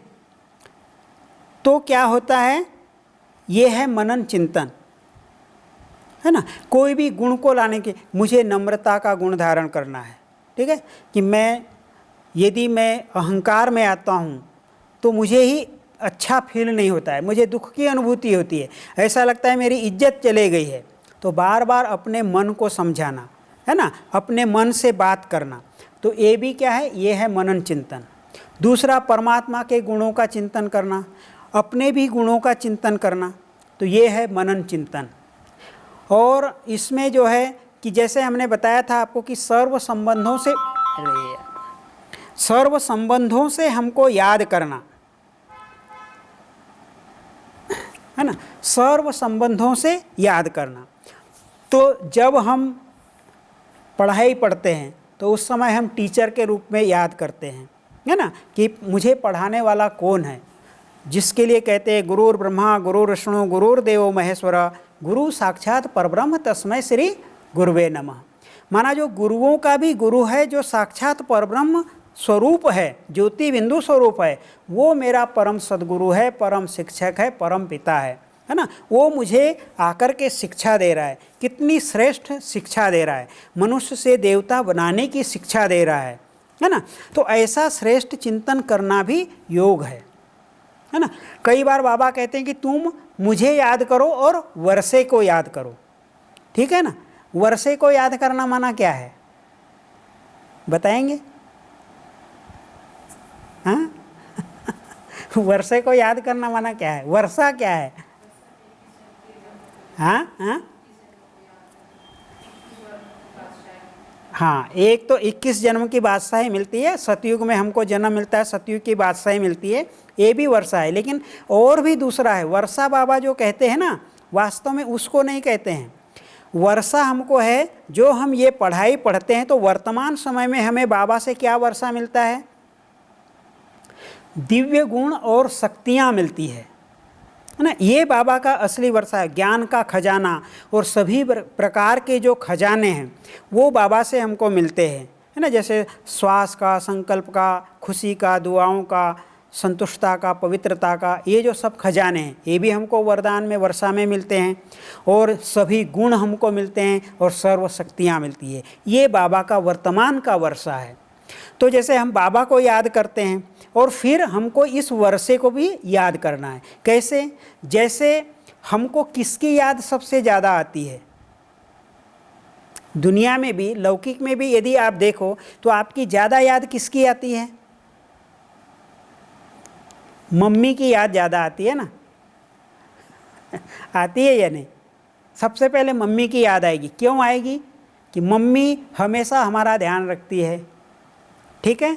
तो क्या होता है, ये है मनन चिंतन, है ना। कोई भी गुण को लाने के, मुझे नम्रता का गुण धारण करना है, ठीक है, कि यदि मैं अहंकार में आता हूँ तो मुझे ही अच्छा फील नहीं होता है, मुझे दुख की अनुभूति होती है, ऐसा लगता है मेरी इज्जत चले गई है। तो बार बार अपने मन को समझाना, है ना, अपने मन से बात करना, तो ये भी क्या है, ये है मनन चिंतन। दूसरा, परमात्मा के गुणों का चिंतन करना, अपने भी गुणों का चिंतन करना, तो ये है मनन चिंतन। और इसमें जो है कि जैसे हमने बताया था आपको कि सर्व संबंधों से हमको याद करना, है ना, सर्व संबंधों से याद करना। तो जब हम पढ़ाई पढ़ते हैं तो उस समय हम टीचर के रूप में याद करते हैं, है ना, कि मुझे पढ़ाने वाला कौन है, जिसके लिए कहते हैं गुरुर् ब्रह्मा गुरुर्विष्णु गुरुर्देवो महेश्वर गुरु साक्षात परब्रह्म तस्मै श्री गुरुवे नमः। माना जो गुरुओं का भी गुरु है, जो साक्षात परब्रह्म स्वरूप है, ज्योति बिंदु स्वरूप है, वो मेरा परम सद्गुरु है, परम शिक्षक है, परम पिता है ना। वो मुझे आकर के शिक्षा दे रहा है, कितनी श्रेष्ठ शिक्षा दे रहा है, मनुष्य से देवता बनाने की शिक्षा दे रहा है ना। तो ऐसा श्रेष्ठ चिंतन करना भी योग है ना। कई बार बाबा कहते हैं कि तुम मुझे याद करो और वर्षे को याद करो, ठीक है ना। वर्षे को याद करना माना क्या है, बताएंगे? हाँ वर्षे को याद करना माना क्या है, वर्षा क्या है? हाँ, एक तो 21 जन्म की बादशाही मिलती है, सतयुग में हमको जन्म मिलता है, सतयुग की बादशाही मिलती है, ये भी वर्षा है। लेकिन और भी दूसरा है, वर्षा बाबा जो कहते हैं ना, वास्तव में उसको नहीं कहते हैं। वर्षा हमको है, जो हम ये पढ़ाई पढ़ते हैं तो वर्तमान समय में हमें बाबा से क्या वर्षा मिलता है, दिव्य गुण और शक्तियाँ मिलती है ना। ये बाबा का असली वर्षा है, ज्ञान का खजाना और सभी प्रकार के जो खजाने हैं वो बाबा से हमको मिलते हैं, है ना। जैसे श्वास का, संकल्प का, खुशी का, दुआओं का, संतुष्टता का, पवित्रता का, ये जो सब खजाने हैं ये भी हमको वरदान में, वर्षा में मिलते हैं। और सभी गुण हमको मिलते हैं और सर्व शक्तियाँ मिलती है। ये बाबा का वर्तमान का वर्षा है। तो जैसे हम बाबा को याद करते हैं और फिर हमको इस वर्षे को भी याद करना है। कैसे? जैसे हमको किसकी याद सबसे ज़्यादा आती है, दुनिया में भी, लौकिक में भी यदि आप देखो तो आपकी ज़्यादा याद किसकी आती है? मम्मी की याद ज़्यादा आती है ना आती है या नहीं? सबसे पहले मम्मी की याद आएगी। क्यों आएगी? कि मम्मी हमेशा हमारा ध्यान रखती है, ठीक है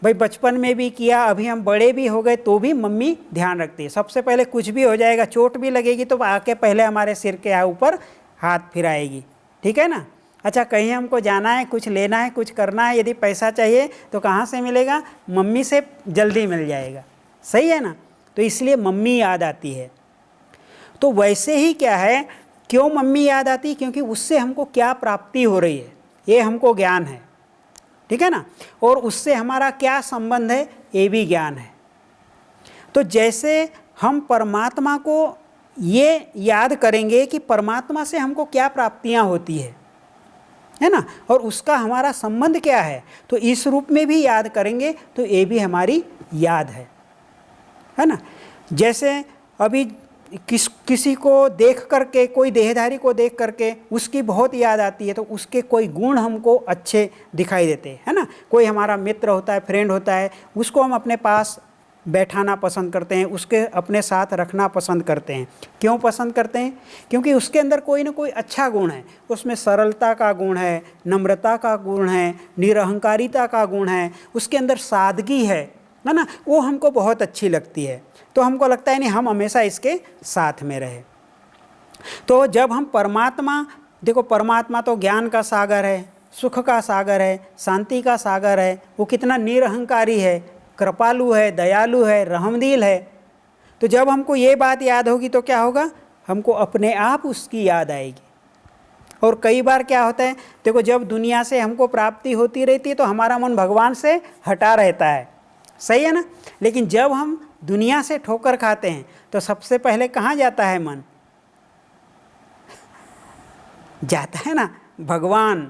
भाई। बचपन में भी किया, अभी हम बड़े भी हो गए तो भी मम्मी ध्यान रखती है। सबसे पहले कुछ भी हो जाएगा, चोट भी लगेगी तो आके पहले हमारे सिर के ऊपर हाथ फिराएगी, ठीक है ना। अच्छा, कहीं हमको जाना है, कुछ लेना है, कुछ करना है, यदि पैसा चाहिए तो कहाँ से मिलेगा? मम्मी से जल्दी मिल जाएगा, सही है ना। तो इसलिए मम्मी याद आती है। तो वैसे ही क्या है, क्यों मम्मी याद आती है? क्योंकि उससे हमको क्या प्राप्ति हो रही है ये हमको ज्ञान है, ठीक है ना। और उससे हमारा क्या संबंध है ये भी ज्ञान है। तो जैसे हम परमात्मा को ये याद करेंगे कि परमात्मा से हमको क्या प्राप्तियां होती है ना, और उसका हमारा संबंध क्या है, तो इस रूप में भी याद करेंगे तो ये भी हमारी याद है ना। जैसे अभी किसी को देख करके, कोई देहधारी को देख करके उसकी बहुत याद आती है, तो उसके कोई गुण हमको अच्छे दिखाई देते हैं, है ना। कोई हमारा मित्र होता है, फ्रेंड होता है, उसको हम अपने पास बैठाना पसंद करते हैं, उसके अपने साथ रखना पसंद करते हैं। क्यों पसंद करते हैं? क्योंकि उसके अंदर कोई ना कोई अच्छा गुण है। उसमें सरलता का गुण है, नम्रता का गुण है, निरहंकारिता का गुण है, उसके अंदर सादगी है ना। वो हमको बहुत अच्छी लगती है, तो हमको लगता है नहीं, हम हमेशा इसके साथ में रहे। तो जब हम परमात्मा, देखो परमात्मा तो ज्ञान का सागर है, सुख का सागर है, शांति का सागर है। वो कितना निरहंकारी है, कृपालु है, दयालु है, रहमदिल है। तो जब हमको ये बात याद होगी तो क्या होगा? हमको अपने आप उसकी याद आएगी। और कई बार क्या होता है, देखो जब दुनिया से हमको प्राप्ति होती रहती है तो हमारा मन भगवान से हटा रहता है, सही है ना। लेकिन जब हम दुनिया से ठोकर खाते हैं तो सबसे पहले कहाँ जाता है मन? जाता है ना भगवान।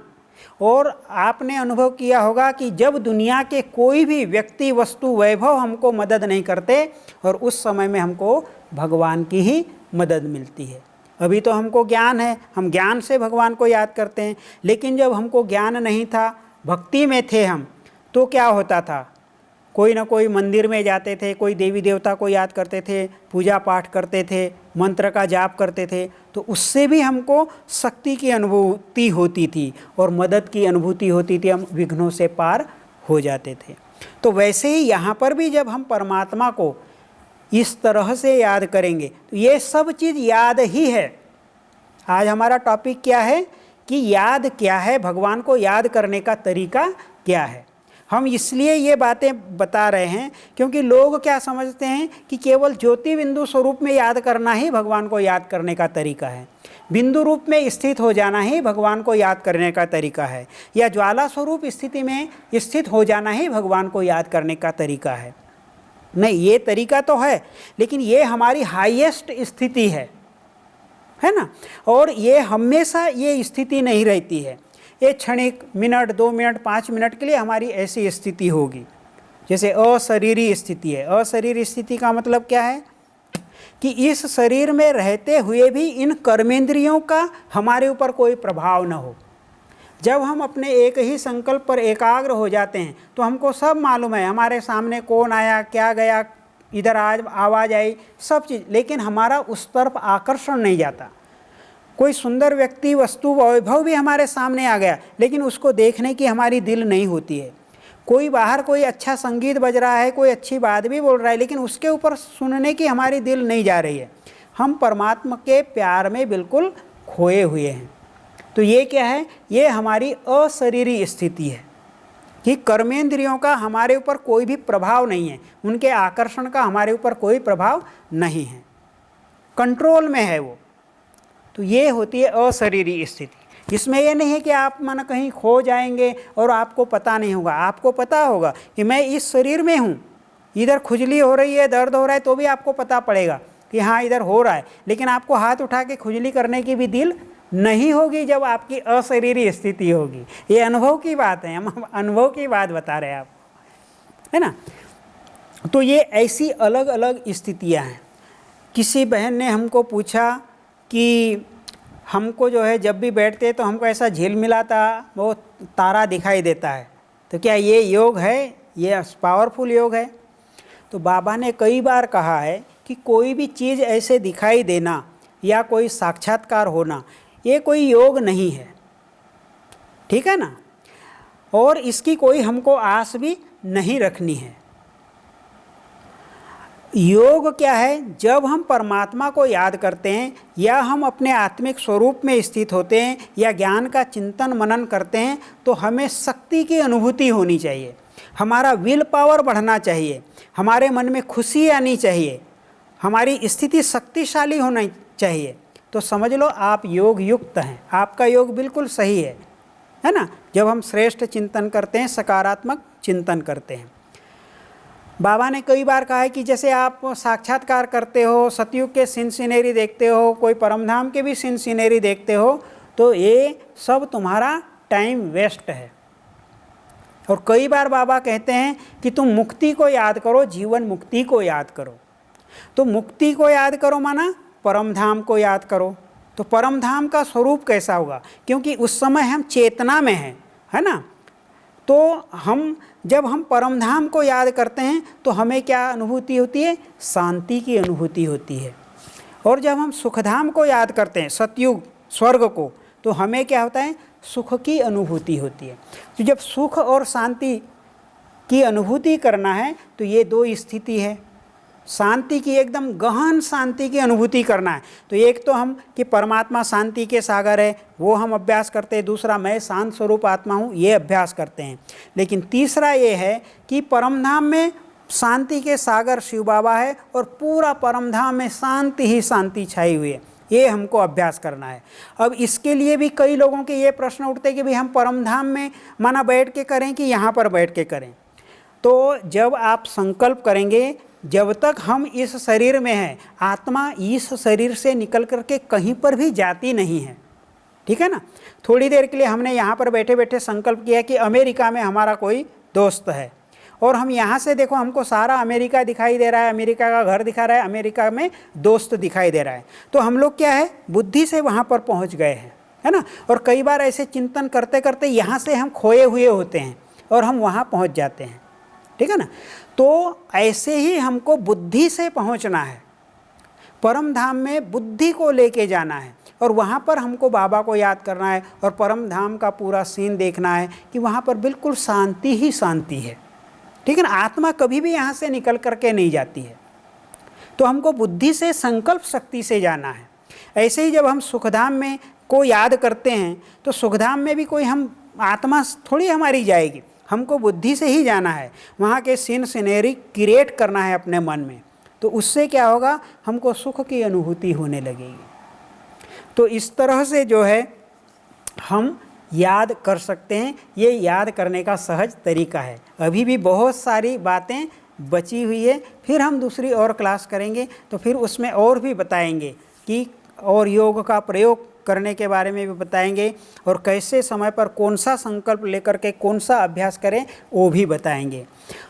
और आपने अनुभव किया होगा कि जब दुनिया के कोई भी व्यक्ति, वस्तु, वैभव हमको मदद नहीं करते और उस समय में हमको भगवान की ही मदद मिलती है। अभी तो हमको ज्ञान है, हम ज्ञान से भगवान को याद करते हैं, लेकिन जब हमको ज्ञान नहीं था, भक्ति में थे हम, तो क्या होता था, कोई ना कोई मंदिर में जाते थे, कोई देवी देवता को याद करते थे, पूजा पाठ करते थे, मंत्र का जाप करते थे, तो उससे भी हमको शक्ति की अनुभूति होती थी और मदद की अनुभूति होती थी, हम विघ्नों से पार हो जाते थे। तो वैसे ही यहाँ पर भी जब हम परमात्मा को इस तरह से याद करेंगे तो ये सब चीज़ याद ही है। आज हमारा टॉपिक क्या है कि याद क्या है, भगवान को याद करने का तरीका क्या है। हम इसलिए ये बातें बता रहे हैं क्योंकि लोग क्या समझते हैं कि केवल ज्योति बिंदु स्वरूप में याद करना ही भगवान को याद करने का तरीका है, बिंदु रूप में स्थित हो जाना ही भगवान को याद करने का तरीका है, या ज्वाला स्वरूप स्थिति में स्थित हो जाना ही भगवान को याद करने का तरीका है। नहीं, ये तरीका तो है, लेकिन ये हमारी हाईएस्ट स्थिति है ना। और ये हमेशा ये स्थिति नहीं रहती है, ये क्षणिक, मिनट, 2 मिनट, 5 मिनट के लिए हमारी ऐसी स्थिति होगी। जैसे अशरीरी स्थिति है। अशरीरी स्थिति का मतलब क्या है कि इस शरीर में रहते हुए भी इन कर्मेंद्रियों का हमारे ऊपर कोई प्रभाव न हो। जब हम अपने एक ही संकल्प पर एकाग्र हो जाते हैं तो हमको सब मालूम है, हमारे सामने कौन आया, क्या गया, इधर आवाज़ आई, सब चीज़, लेकिन हमारा उस तरफ आकर्षण नहीं जाता। कोई सुंदर व्यक्ति, वस्तु, वैभव भी हमारे सामने आ गया, लेकिन उसको देखने की हमारी दिल नहीं होती है। कोई बाहर कोई अच्छा संगीत बज रहा है, कोई अच्छी बात भी बोल रहा है, लेकिन उसके ऊपर सुनने की हमारी दिल नहीं जा रही है। हम परमात्मा के प्यार में बिल्कुल खोए हुए हैं। तो ये क्या है, ये हमारी अशरीरी स्थिति है कि कर्मेंद्रियों का हमारे ऊपर कोई भी प्रभाव नहीं है, उनके आकर्षण का हमारे ऊपर कोई प्रभाव नहीं है, कंट्रोल में है वो। तो ये होती है अशरीरी स्थिति। इसमें ये नहीं है कि आप मन कहीं खो जाएंगे और आपको पता नहीं होगा। आपको पता होगा कि मैं इस शरीर में हूँ, इधर खुजली हो रही है, दर्द हो रहा है, तो भी आपको पता पड़ेगा कि हाँ इधर हो रहा है, लेकिन आपको हाथ उठा के खुजली करने की भी दिल नहीं होगी जब आपकी अशरीरी स्थिति होगी। ये अनुभव की बात है, हम अनुभव की बात बता रहे हैं आपको, है ना। तो ये ऐसी अलग अलग स्थितियाँ हैं। किसी बहन ने हमको पूछा कि हमको जो है जब भी बैठते तो हमको ऐसा झिलमिलाता वो तारा दिखाई देता है, तो क्या ये योग है, ये पावरफुल योग है? तो बाबा ने कई बार कहा है कि कोई भी चीज़ ऐसे दिखाई देना या कोई साक्षात्कार होना, ये कोई योग नहीं है, ठीक है ना। और इसकी कोई हमको आस भी नहीं रखनी है। योग क्या है, जब हम परमात्मा को याद करते हैं या हम अपने आत्मिक स्वरूप में स्थित होते हैं या ज्ञान का चिंतन मनन करते हैं, तो हमें शक्ति की अनुभूति होनी चाहिए, हमारा विल पावर बढ़ना चाहिए, हमारे मन में खुशी आनी चाहिए, हमारी स्थिति शक्तिशाली होनी चाहिए। तो समझ लो आप योग युक्त हैं, आपका योग बिल्कुल सही है ना। जब हम श्रेष्ठ चिंतन करते हैं, सकारात्मक चिंतन करते हैं। बाबा ने कई बार कहा है कि जैसे आप साक्षात्कार करते हो, सतयुग के सीन सीनरी देखते हो, कोई परमधाम के भी सीन सीनरी देखते हो, तो ये सब तुम्हारा टाइम वेस्ट है। और कई बार बाबा कहते हैं कि तुम मुक्ति को याद करो, जीवन मुक्ति को याद करो। तो मुक्ति को याद करो माना परमधाम को याद करो। तो परमधाम का स्वरूप कैसा होगा, क्योंकि उस समय हम चेतना में हैं, है ना। तो जब हम परमधाम को याद करते हैं तो हमें क्या अनुभूति होती है, शांति की अनुभूति होती है। और जब हम सुखधाम को याद करते हैं, सतयुग स्वर्ग को, तो हमें क्या होता है, सुख की अनुभूति होती है। तो जब सुख और शांति की अनुभूति करना है तो ये दो स्थिति है। शांति की, एकदम गहन शांति की अनुभूति करना है तो एक तो हम कि परमात्मा शांति के सागर है, वो हम अभ्यास करते हैं। दूसरा, मैं शांत स्वरूप आत्मा हूँ, ये अभ्यास करते हैं। लेकिन तीसरा ये है कि परमधाम में शांति के सागर शिव बाबा है और पूरा परमधाम में शांति ही शांति छाई हुई है। ये हमको अभ्यास करना है। अब इसके लिए भी कई लोगों के ये प्रश्न उठते हैं कि भाई हम परम धाम में माना बैठ के करें कि यहाँ पर बैठ के करें। तो जब आप संकल्प करेंगे, जब तक हम इस शरीर में हैं, आत्मा इस शरीर से निकल करके कहीं पर भी जाती नहीं है, ठीक है ना। थोड़ी देर के लिए हमने यहाँ पर बैठे बैठे संकल्प किया कि अमेरिका में हमारा कोई दोस्त है, और हम यहाँ से देखो हमको सारा अमेरिका दिखाई दे रहा है, अमेरिका का घर दिखा रहा है, अमेरिका में दोस्त दिखाई दे रहा है। तो हम लोग क्या है, बुद्धि से वहाँ पर पहुँच गए हैं, है ना। और कई बार ऐसे चिंतन करते करते यहाँ से हम खोए हुए होते हैं और हम वहाँ पहुँच जाते हैं, ठीक है ना। तो ऐसे ही हमको बुद्धि से पहुँचना है, परम धाम में बुद्धि को लेके जाना है, और वहाँ पर हमको बाबा को याद करना है और परम धाम का पूरा सीन देखना है कि वहाँ पर बिल्कुल शांति ही शांति है, ठीक है ना। आत्मा कभी भी यहाँ से निकल करके नहीं जाती है। तो हमको बुद्धि से, संकल्प शक्ति से जाना है। ऐसे ही जब हम सुखधाम में को याद करते हैं तो सुखधाम में भी कोई हम आत्मा थोड़ी हमारी जाएगी, हमको बुद्धि से ही जाना है, वहाँ के सीन सिनेरी क्रिएट करना है अपने मन में। तो उससे क्या होगा, हमको सुख की अनुभूति होने लगेगी। तो इस तरह से जो है हम याद कर सकते हैं, ये याद करने का सहज तरीका है। अभी भी बहुत सारी बातें बची हुई है, फिर हम दूसरी और क्लास करेंगे तो फिर उसमें और भी बताएंगे कि और योग का प्रयोग करने के बारे में भी बताएंगे, और कैसे समय पर कौन सा संकल्प लेकर के कौन सा अभ्यास करें वो भी बताएंगे।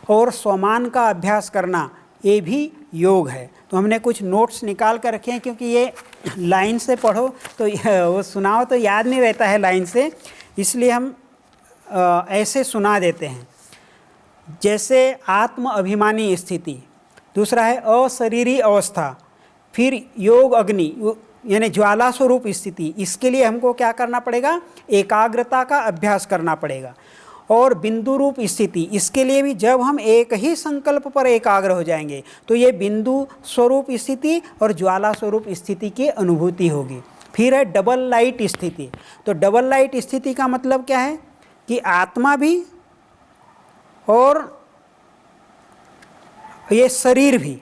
और स्वमान का अभ्यास करना ये भी योग है। तो हमने कुछ नोट्स निकाल कर रखे हैं, क्योंकि ये लाइन से पढ़ो तो वो सुनाओ तो याद नहीं रहता है लाइन से, इसलिए हम ऐसे सुना देते हैं। जैसे आत्म अभिमानी स्थिति, दूसरा है अशरीरी अवस्था, फिर योग अग्नि यानी ज्वाला स्वरूप स्थिति। इसके लिए हमको क्या करना पड़ेगा, एकाग्रता का अभ्यास करना पड़ेगा। और बिंदु रूप स्थिति, इसके लिए भी जब हम एक ही संकल्प पर एकाग्र हो जाएंगे तो ये बिंदु स्वरूप स्थिति और ज्वाला स्वरूप स्थिति की अनुभूति होगी। फिर है डबल लाइट स्थिति। तो डबल लाइट स्थिति का मतलब क्या है कि आत्मा भी और ये शरीर भी,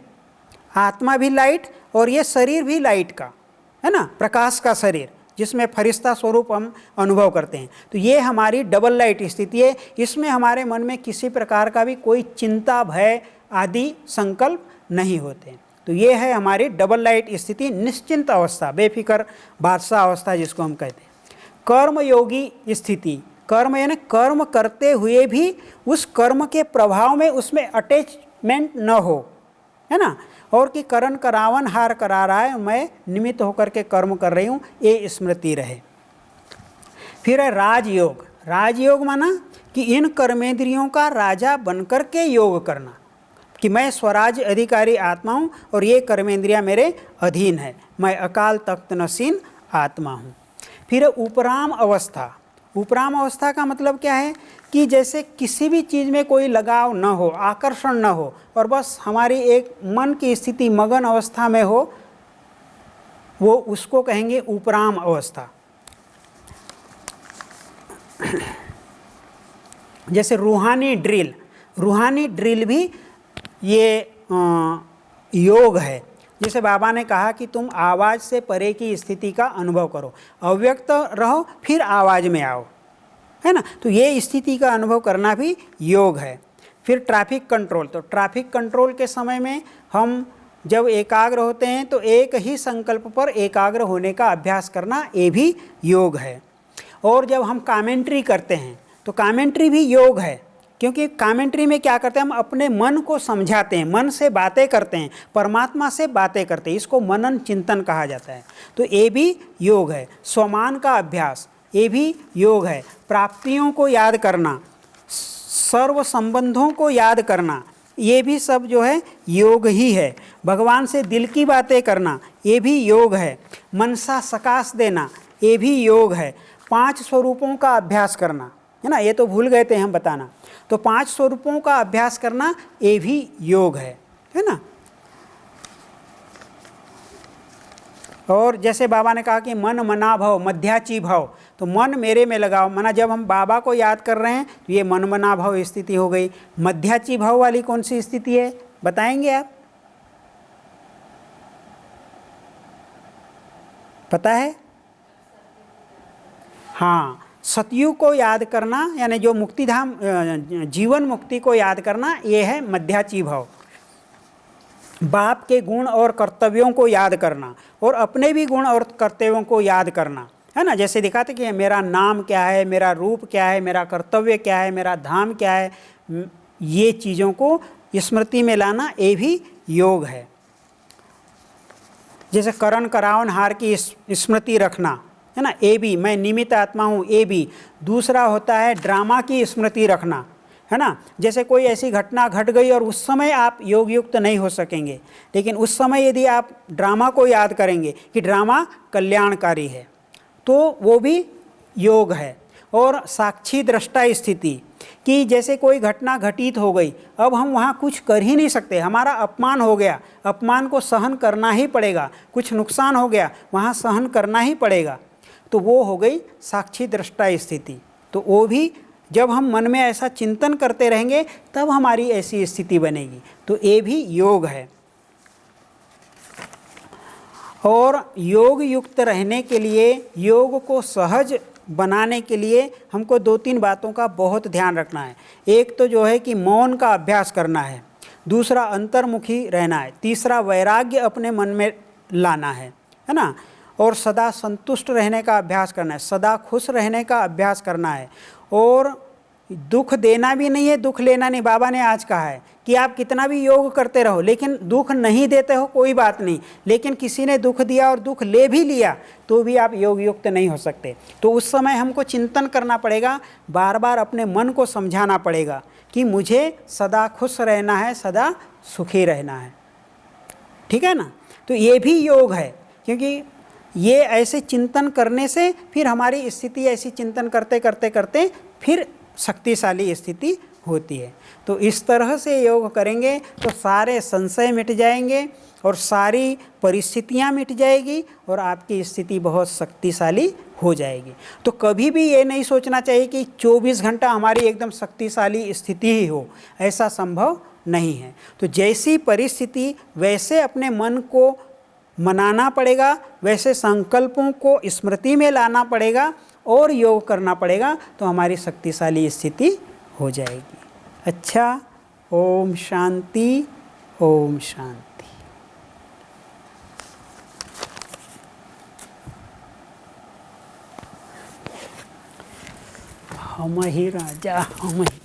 आत्मा भी लाइट और ये शरीर भी लाइट का, है ना, प्रकाश का शरीर जिसमें फरिश्ता स्वरूप हम अनुभव करते हैं। तो ये हमारी डबल लाइट स्थिति है। इसमें हमारे मन में किसी प्रकार का भी कोई चिंता, भय आदि संकल्प नहीं होते। तो ये है हमारी डबल लाइट स्थिति, निश्चिंत अवस्था, बेफिक्र बादशाह अवस्था जिसको हम कहते हैं। कर्मयोगी स्थिति, कर्म यानी कर्म करते हुए भी उस कर्म के प्रभाव में उसमें अटैचमेंट न हो, है ना, और कि करण करावन हार करा रहा है, मैं निमित्त होकर के कर्म कर रही हूँ, ये स्मृति रहे। फिर है राजयोग। राजयोग माना कि इन कर्मेंद्रियों का राजा बनकर के योग करना, कि मैं स्वराज अधिकारी आत्मा हूँ और ये कर्मेंद्रियाँ मेरे अधीन है, मैं अकाल तख्त नसीन आत्मा हूँ। फिर उपराम अवस्था। उपराम अवस्था का मतलब क्या है कि जैसे किसी भी चीज़ में कोई लगाव न हो, आकर्षण न हो, और बस हमारी एक मन की स्थिति मगन अवस्था में हो, वो उसको कहेंगे उपराम अवस्था। जैसे रूहानी ड्रिल, रूहानी ड्रिल भी ये योग है। जैसे बाबा ने कहा कि तुम आवाज़ से परे की स्थिति का अनुभव करो, अव्यक्त रहो फिर आवाज़ में आओ, है ना। तो ये स्थिति का अनुभव करना भी योग है। फिर ट्रैफिक कंट्रोल, तो ट्रैफिक कंट्रोल के समय में हम जब एकाग्र होते हैं तो एक ही संकल्प पर एकाग्र होने का अभ्यास करना, ये भी योग है। और जब हम कमेंट्री करते हैं तो कमेंट्री भी योग है, क्योंकि कमेंट्री में क्या करते हैं, हम अपने मन को समझाते हैं, मन से बातें करते हैं, परमात्मा से बातें करते हैं, इसको मनन चिंतन कहा जाता है। तो ये भी योग है। स्वमान का अभ्यास, ये भी योग है। प्राप्तियों को याद करना, सर्व संबंधों को याद करना, ये भी सब जो है योग ही है। भगवान से दिल की बातें करना, ये भी योग है। मनसा सकाश देना, ये भी योग है। 5 स्वरूपों का अभ्यास करना, है ना, ये तो भूल गए थे हम बताना। तो 5 स्वरूपों का अभ्यास करना, ये भी योग है ना। और जैसे बाबा ने कहा कि मन मना भव मध्याची भव, तो मन मेरे में लगाओ, माना जब हम बाबा को याद कर रहे हैं तो ये मन मना भव स्थिति हो गई। मध्याची भव वाली कौन सी स्थिति है, बताएंगे आप? पता है? हाँ, सतयुग को याद करना यानी जो मुक्तिधाम जीवन मुक्ति को याद करना, ये है मध्याची भाव। बाप के गुण और कर्तव्यों को याद करना और अपने भी गुण और कर्तव्यों को याद करना, है ना। जैसे दिखाते कि मेरा नाम क्या है, मेरा रूप क्या है, मेरा कर्तव्य क्या है, मेरा धाम क्या है, ये चीज़ों को स्मृति में लाना, ये भी योग है। जैसे करण करावन हार की स्मृति रखना, है ना, ये भी, मैं निमित्त आत्मा हूँ, ये भी। दूसरा होता है ड्रामा की स्मृति रखना, है ना। जैसे कोई ऐसी घटना घट गई और उस समय आप योग युक्त नहीं हो सकेंगे, लेकिन उस समय यदि आप ड्रामा को याद करेंगे कि ड्रामा कल्याणकारी है, तो वो भी योग है। और साक्षी दृष्टा स्थिति कि जैसे कोई घटना घटित हो गई, अब हम वहाँ कुछ कर ही नहीं सकते, हमारा अपमान हो गया, अपमान को सहन करना ही पड़ेगा, कुछ नुकसान हो गया, वहाँ सहन करना ही पड़ेगा, तो वो हो गई साक्षी दृष्टा स्थिति। तो वो भी जब हम मन में ऐसा चिंतन करते रहेंगे तब हमारी ऐसी स्थिति बनेगी, तो ये भी योग है। और योग युक्त रहने के लिए, योग को सहज बनाने के लिए हमको 2-3 बातों का बहुत ध्यान रखना है। एक तो जो है कि मौन का अभ्यास करना है, दूसरा अंतर्मुखी रहना है, तीसरा वैराग्य अपने मन में लाना है ना, और सदा संतुष्ट रहने का अभ्यास करना है, सदा खुश रहने का अभ्यास करना है। और दुख देना भी नहीं है, दुख लेना नहीं। बाबा ने आज कहा है कि आप कितना भी योग करते रहो, लेकिन दुख नहीं देते हो कोई बात नहीं, लेकिन किसी ने दुख दिया और दुख ले भी लिया तो भी आप योग युक्त नहीं हो सकते। तो उस समय हमको चिंतन करना पड़ेगा, बार बार अपने मन को समझाना पड़ेगा कि मुझे सदा खुश रहना है, सदा सुखी रहना है, ठीक है ना। तो ये भी योग है, क्योंकि ये ऐसे चिंतन करने से फिर हमारी स्थिति ऐसी चिंतन करते करते करते फिर शक्तिशाली स्थिति होती है। तो इस तरह से योग करेंगे तो सारे संशय मिट जाएंगे और सारी परिस्थितियां मिट जाएगी और आपकी स्थिति बहुत शक्तिशाली हो जाएगी। तो कभी भी ये नहीं सोचना चाहिए कि 24 घंटा हमारी एकदम शक्तिशाली स्थिति ही हो, ऐसा संभव नहीं है। तो जैसी परिस्थिति वैसे अपने मन को मनाना पड़ेगा, वैसे संकल्पों को स्मृति में लाना पड़ेगा और योग करना पड़ेगा, तो हमारी शक्तिशाली स्थिति हो जाएगी। अच्छा, ओम शांति, ओम शांति। हम ही राजा, हम ही